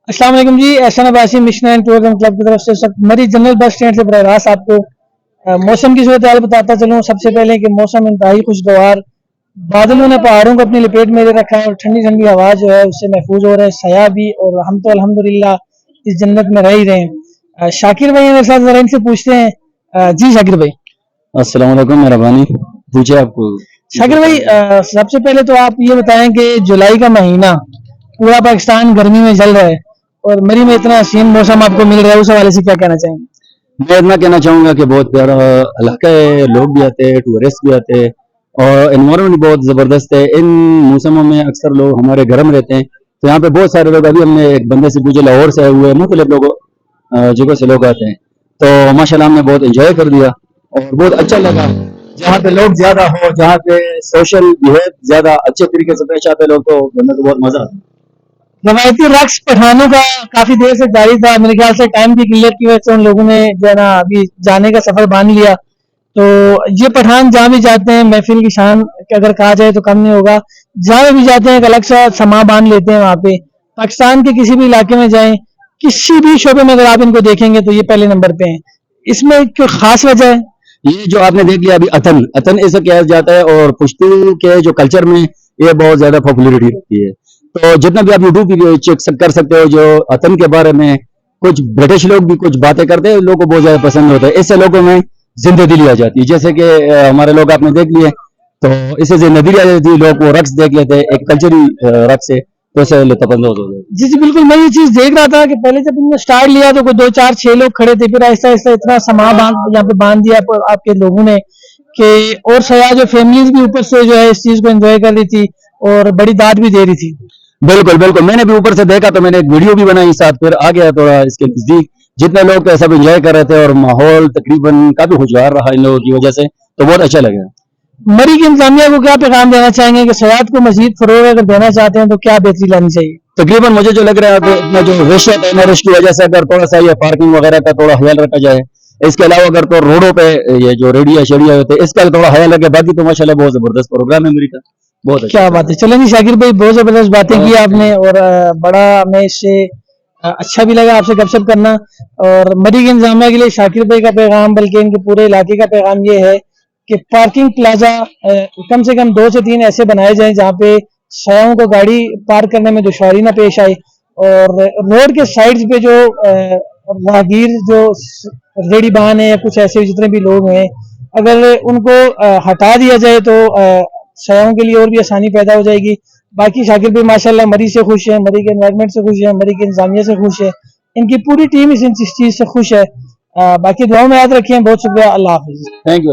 अस्सलाम वालेकुम जी। एहसान Abbasi mission and tourism club की तरफ से इस वक्त मरी जनरल बस स्टैंड से बराह रास्त आपको मौसम की सूरत हाल बताता चलूँ। सबसे पहले कि मौसम इंतहाई खुशगवार, बादलों ने पहाड़ों को अपनी लपेट में ले रखा है और ठंडी ठंडी हवा जो है उससे महफूज हो रहा है सया भी, और हम तो अल्हम्दुलिल्लाह इस जन्नत में रह ही रहे हैं। शाकिर भाई मेरे साथ जरा इनसे पूछते हैं। जी शाकिर भाई। अस्सलाम वालेकुम, मेहरबानी, पूछे आपको। शाकिर भाई, सबसे पहले तो आप ये बताएं कि जुलाई का महीना पूरा पाकिस्तान गर्मी में जल रहा है और मरी में इतना हसीन मौसम आपको मिल रहा है, उस हवाले से क्या कहना चाहेंगे? मैं इतना कहना चाहूँगा कि बहुत प्यारा इलाका है, लोग भी आते हैं, टूरिस्ट भी आते हैं और एनवायरनमेंट बहुत ज़बरदस्त है। इन मौसमों में अक्सर लोग हमारे घर में रहते हैं, तो यहाँ पे बहुत सारे लोग, अभी हमने एक बंदे से पूछे, लाहौर से आए हुए हैं, मुख्तलिफ लोगों जगहों से लोग आते हैं, तो माशाल्लाह हमने बहुत इंजॉय कर दिया और बहुत अच्छा लगा। जहाँ पे लोग ज्यादा हो, जहाँ पे सोशल बिहेव ज्यादा अच्छे तरीके से पेश आते लोग, तो बंदे को बहुत मजा आता है। रवायती रक्स पठानों का काफी देर से जारी था। मेरे ख्याल से टाइम की किल्लत की वजह से उन लोगों ने जो है ना अभी जाने का सफर बांध लिया। तो ये पठान जहाँ भी जाते हैं महफिल की शान अगर कहा जाए तो कम नहीं होगा। जहाँ भी जाते हैं एक अलग सा समा बांध लेते हैं। वहाँ पे पाकिस्तान के किसी भी इलाके में जाएं, किसी भी शोबे में अगर आप इनको देखेंगे तो ये पहले नंबर पे हैं। इसमें कोई खास वजह है? ये जो आपने देख लिया अभी अतन अतन ऐसे कहा जाता है और पुश्तू के जो कल्चर में ये बहुत ज्यादा पॉपुलरिटी रखती है। तो जितना भी आप यूट्यूब पे चेक कर सकते हो, जो अतन के बारे में कुछ ब्रिटिश लोग भी कुछ बातें करते हैं, लोगों को बहुत ज्यादा पसंद होता है। इससे लोगों में जिंदा दिली आ जाती है, जैसे कि हमारे लोग आपने देख लिए, तो इससे जिंदा दिली आ जाती है, लोग वो रक्स देख लेते हैं, एक कल्चरी रक्स है, तो इससे लुत्फानंदोज हो जाते हैं। जी जी बिल्कुल, मैं ये चीज देख रहा था कि पहले जब इन्होंने स्टार्ट लिया तो कोई 2 4 6 लोग खड़े थे, फिर आहिस्ता आहिस्ता इतना समा बांध यहाँ पे बांध दिया आपके लोगों ने कि और सयाह जो फैमिलीज भी ऊपर से जो है इस चीज को एंजॉय कर रही थी और बड़ी दाद भी दे रही थी। बिल्कुल बिल्कुल, मैंने भी ऊपर से देखा तो मैंने एक वीडियो भी बनाई साथ, फिर आ गया थोड़ा इसके नजदीक, जितने लोग सब एंजॉय कर रहे थे और माहौल तकरीबन काफी खुशगवार रहा इन लोगों की वजह से, तो बहुत अच्छा लगा। मरी की इंतजामिया को क्या पैगाम देना चाहेंगे कि सयाहत को मजीद फरोग अगर देना चाहते हैं तो क्या बेहतरी लानी चाहिए? तकरीबन मुझे जो लग रहा है कि इतना जो रश है ना, रश की वजह से अगर थोड़ा सा ये पार्किंग वगैरह का थोड़ा ख्याल रखा जाए, इसके अलावा अगर तो रोडों पे ये जो रेडिया शेडिया होते हैं इसका थोड़ा ख्याल रखे, बाकी तो माशाल्लाह बहुत जबरदस्त प्रोग्राम है अमेरिका, बहुत अच्छा। क्या बात है। चलें जी शाकिर भाई, बहुत जबरदस्त बातें की आपने और बड़ा हमें इससे अच्छा भी लगा आपसे गपशप करना। और मरी के इंतजामिया के लिए शाकिर भाई का पैगाम, बल्कि इनके पूरे इलाके का पैगाम ये है कि पार्किंग प्लाजा कम से कम 2 से 3 ऐसे बनाए जाएं जहाँ पे सयाहों को गाड़ी पार्क करने में दुश्वारी ना पेश आए, और रोड के साइड्स पे जो राहगीर जो रेडी बान है या कुछ ऐसे जितने भी लोग हैं, अगर उनको हटा दिया जाए तो सयाहों के लिए और भी आसानी पैदा हो जाएगी। बाकी शाकिर भाई माशाल्लाह मरी से खुश है, मरी के एनवायरनमेंट से खुश है, मरी के इंतजामिया से खुश है, इनकी पूरी टीम इस चीज से खुश है। बाकी दुआओं में याद रखिए। बहुत शुक्रिया। अल्लाह हाफिज। Thank you.